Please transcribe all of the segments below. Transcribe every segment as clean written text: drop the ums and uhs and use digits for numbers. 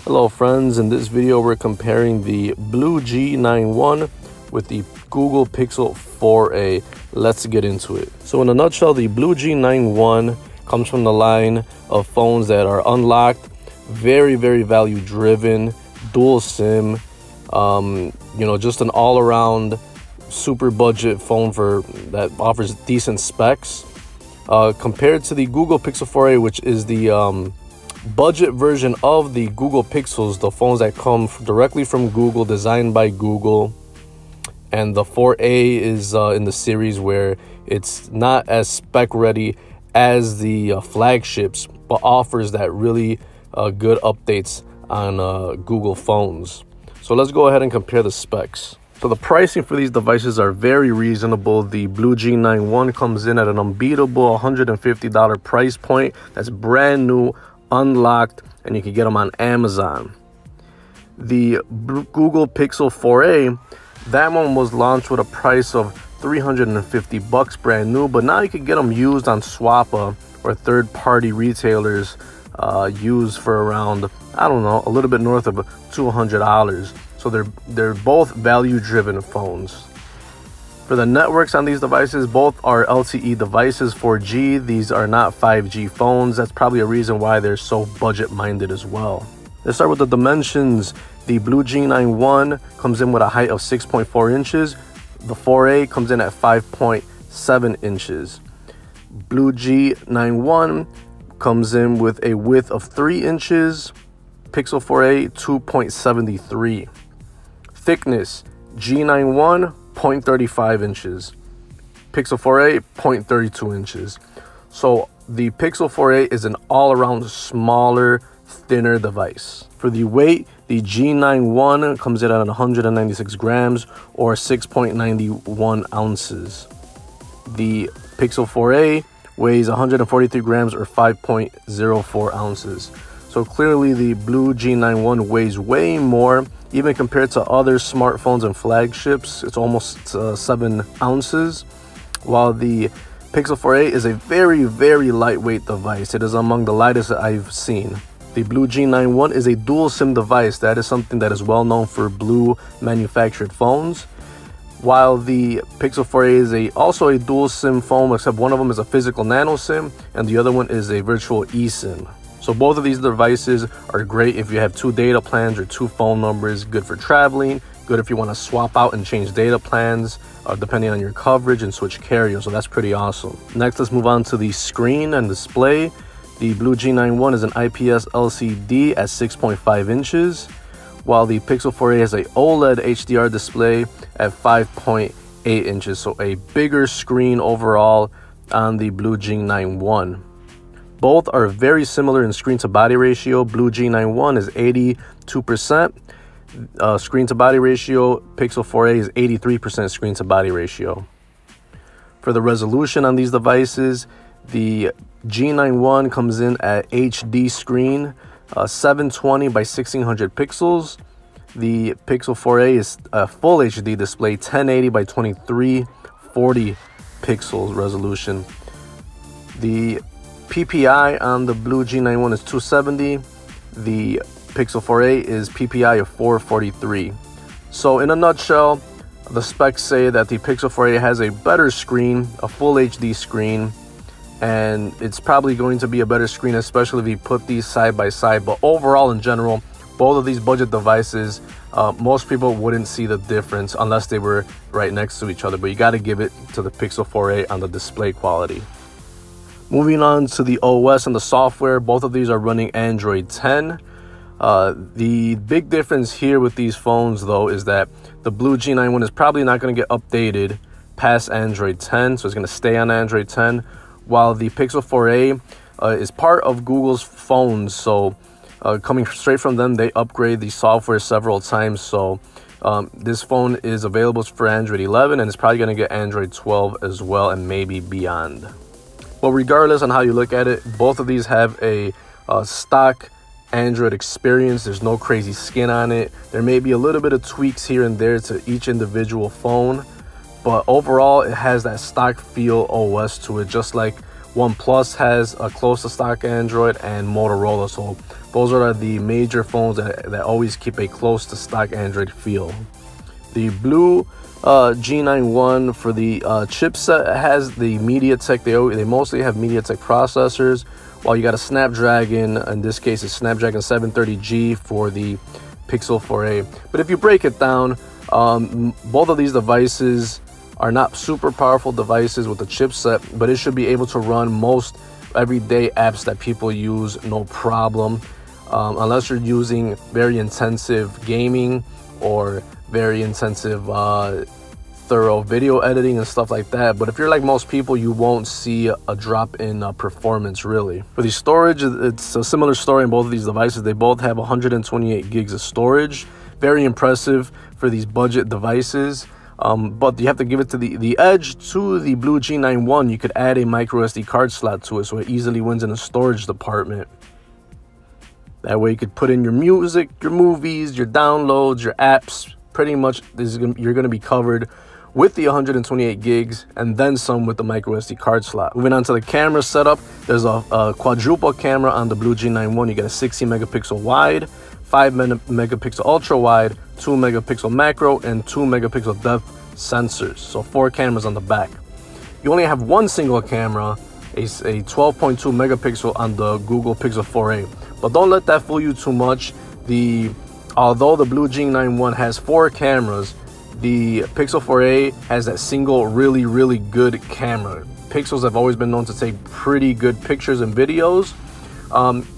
Hello friends, in this video we're comparing the BLU G91 with the Google Pixel 4a. Let's get into it. So in a nutshell, the BLU G91 comes from the line of phones that are unlocked, very value driven, dual SIM, just an all-around super budget phone that offers decent specs. Compared to the Google Pixel 4a, which is the budget version of the Google Pixels, the phones that come directly from Google, designed by Google. And the 4a is in the series where it's not as spec ready as the flagships, but offers that really good updates on Google phones. So let's go ahead and compare the specs. So the pricing for these devices are very reasonable. The BLU G91 comes in at an unbeatable $150 price point. That's brand new, unlocked, and you can get them on Amazon. The Google Pixel 4a, that one was launched with a price of $350 brand new, but now you can get them used on Swappa or third-party retailers used for around, I don't know, a little bit north of $200. So they're both value-driven phones. For the networks on these devices, both are LTE devices, 4G. These are not 5G phones. That's probably a reason why they're so budget-minded as well. Let's start with the dimensions. The BLU G91 comes in with a height of 6.4 inches. The 4a comes in at 5.7 inches. BLU G91 comes in with a width of 3 inches. Pixel 4a, 2.73. Thickness, G91, 0.35 inches. Pixel 4a, 0.32 inches. So the Pixel 4a is an all-around smaller, thinner device. For the weight, the G91 comes in at 196 grams or 6.91 ounces. The Pixel 4a weighs 143 grams or 5.04 ounces. So clearly the BLU G91 weighs way more, even compared to other smartphones and flagships. It's almost 7 ounces, while the Pixel 4a is a very lightweight device. It is among the lightest that I've seen. The BLU G91 is a dual SIM device. That is something that is well known for BLU manufactured phones, while the Pixel 4a is also a dual SIM phone, except one of them is a physical nano SIM and the other one is a virtual eSIM. So both of these devices are great if you have 2 data plans or 2 phone numbers, good for traveling, good if you want to swap out and change data plans depending on your coverage and switch carrier. So that's pretty awesome. Next, let's move on to the screen and display. The BLU G91 is an IPS LCD at 6.5 inches, while the Pixel 4a has a OLED HDR display at 5.8 inches. So a bigger screen overall on the BLU G91. Both are very similar in screen to body ratio. BLU G91 is 82% screen to body ratio. Pixel 4a is 83% screen to body ratio. For the resolution on these devices, the G91 comes in at HD screen, 720 by 1600 pixels. The Pixel 4a is a full HD display, 1080 by 2340 pixels resolution. The PPI on the BLU G91 is 270. The Pixel 4a is PPI of 443. So in a nutshell, the specs say that the Pixel 4a has a better screen, a full HD screen, and it's probably going to be a better screen, especially if you put these side by side. But overall, in general, both of these budget devices, most people wouldn't see the difference unless they were right next to each other. But you got to give it to the Pixel 4a on the display quality. Moving on to the OS and the software, both of these are running Android 10. The big difference here with these phones, though, is that the BLU G91 is probably not going to get updated past Android 10, so it's going to stay on Android 10, while the Pixel 4a is part of Google's phones. So coming straight from them, they upgrade the software several times. So this phone is available for Android 11, and it's probably going to get Android 12 as well, and maybe beyond. But regardless on how you look at it, both of these have a stock Android experience. There's no crazy skin on it. There may be a little bit of tweaks here and there to each individual phone, but overall it has that stock feel OS to it, just like OnePlus has a close to stock Android and Motorola. So Those are the major phones that always keep a close to stock Android feel. The BLU G91 for the chipset has the MediaTek. They mostly have MediaTek processors, while you got a Snapdragon. In this case, it's Snapdragon 730G for the Pixel 4a. But if you break it down, both of these devices are not super powerful devices with the chipset, but it should be able to run most everyday apps that people use no problem, unless you're using very intensive gaming or very intensive thorough video editing and stuff like that. But if you're like most people, you won't see a drop in performance really. For the storage, it's a similar story in both of these devices. They both have 128 gigs of storage. Very impressive for these budget devices. But you have to give it to the edge to the BLU G91. You could add a micro SD card slot to it, so it easily wins in the storage department. That way you could put in your music, your movies, your downloads, your apps. Pretty much you're going to be covered with the 128 gigs and then some with the micro SD card slot. Moving on to the camera setup, there's a quadruple camera on the BLU G91. You get a 60 megapixel wide, 5 megapixel ultra wide, 2 megapixel macro, and 2 megapixel depth sensors. So 4 cameras on the back. You only have one single camera, a 12.2 megapixel on the Google Pixel 4a. But don't let that fool you too much. Although the BLU G91 has 4 cameras, the Pixel 4a has that single really good camera. Pixels have always been known to take pretty good pictures and videos.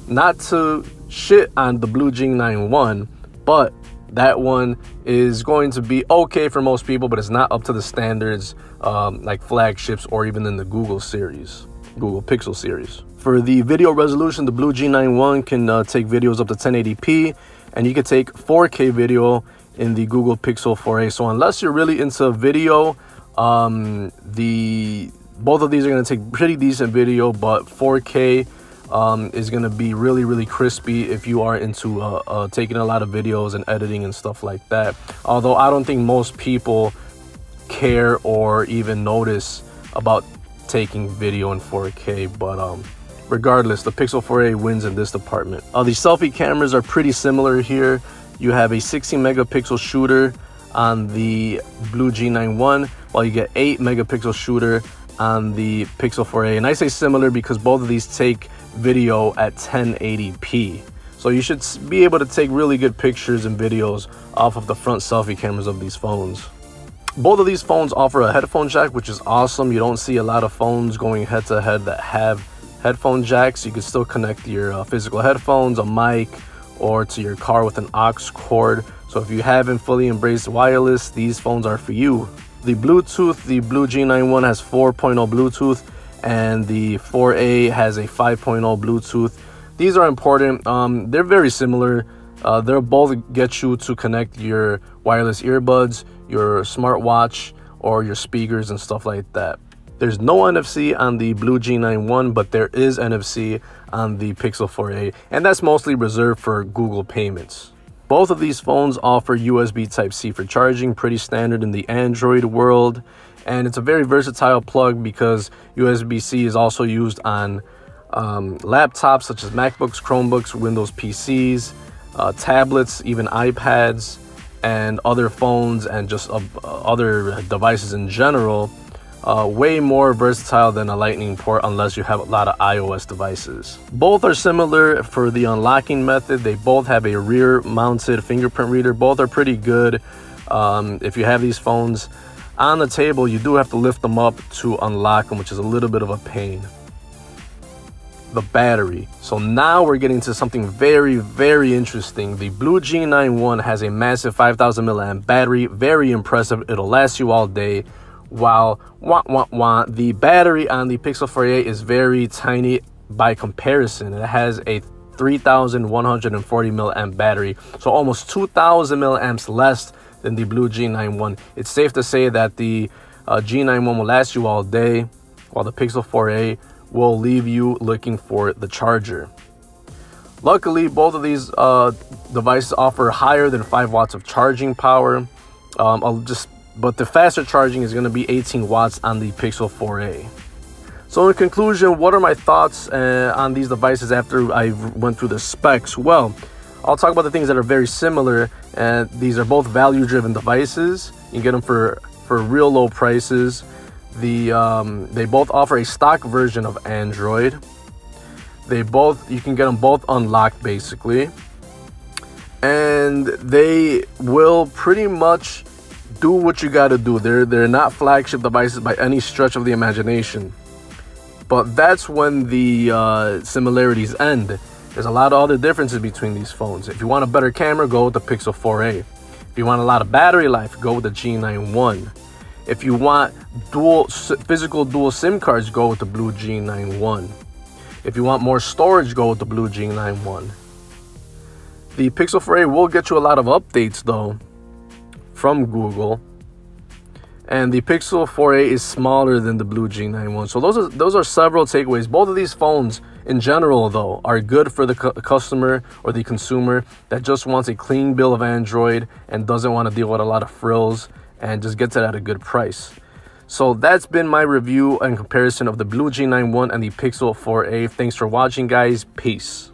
Not to shit on the BLU G91, but that one is going to be okay for most people, but it's not up to the standards like flagships or even in the Google Pixel series. For the video resolution, the BLU G91 can take videos up to 1080p, and you can take 4K video in the Google Pixel 4a. So unless you're really into video, both of these are going to take pretty decent video, but 4K is going to be really crispy if you are into taking a lot of videos and editing and stuff like that. Although I don't think most people care or even notice about taking video in 4K, but regardless, the Pixel 4a wins in this department. The selfie cameras are pretty similar here. You have a 16 megapixel shooter on the BLU G91, while you get 8 megapixel shooter on the Pixel 4a. And I say similar because both of these take video at 1080p. So you should be able to take really good pictures and videos off of the front selfie cameras of these phones. Both of these phones offer a headphone jack, which is awesome. You don't see a lot of phones going head to head that have headphone jacks. You can still connect your physical headphones, a mic, or to your car with an aux cord. So if you haven't fully embraced wireless, these phones are for you. The Bluetooth, the BLU G91 has 4.0 Bluetooth, and the 4a has a 5.0 Bluetooth. These are important. They're very similar. They'll both get you to connect your wireless earbuds, your smartwatch, or your speakers and stuff like that. There's no NFC on the BLU G91, but there is NFC on the Pixel 4a, and that's mostly reserved for Google payments. Both of these phones offer USB Type-C for charging, pretty standard in the Android world, and it's a very versatile plug because USB-C is also used on laptops such as MacBooks, Chromebooks, Windows PCs, tablets, even iPads, and other phones, and just other devices in general. Way more versatile than a Lightning port unless you have a lot of iOS devices. Both are similar for the unlocking method. They both have a rear mounted fingerprint reader. Both are pretty good. If you have these phones on the table, you do have to lift them up to unlock them, which is a little bit of a pain. The battery. So now we're getting to something very interesting. The BLU G91 has a massive 5,000 milliamp battery. Very impressive. It'll last you all day. While the battery on the Pixel 4a is very tiny by comparison. It has a 3,140 milliamp battery, so almost 2,000 milliamps less than the BLU G91. It's safe to say that the G91 will last you all day, while the Pixel 4a will leave you looking for the charger. Luckily, both of these devices offer higher than 5 watts of charging power. But the faster charging is going to be 18 watts on the Pixel 4a. So in conclusion, what are my thoughts on these devices after I went through the specs? Well, I'll talk about the things that are very similar. These are both value-driven devices. You can get them for real low prices. They both offer a stock version of Android. You can get them both unlocked basically, and they will pretty much do what you got to do. They're not flagship devices by any stretch of the imagination, but that's when the similarities end. There's a lot of other differences between these phones. If you want a better camera, go with the Pixel 4a. If you want a lot of battery life, go with the G91. If you want physical dual SIM cards, go with the BLU G91. If you want more storage, go with the BLU G91. The Pixel 4a will get you a lot of updates though from Google, and the Pixel 4a is smaller than the BLU G91. So those are several takeaways. Both of these phones in general though are good for the customer or the consumer that just wants a clean bill of Android and doesn't want to deal with a lot of frills and just gets it at a good price. So that's been my review and comparison of the BLU G91 and the Pixel 4a. Thanks for watching, guys. Peace.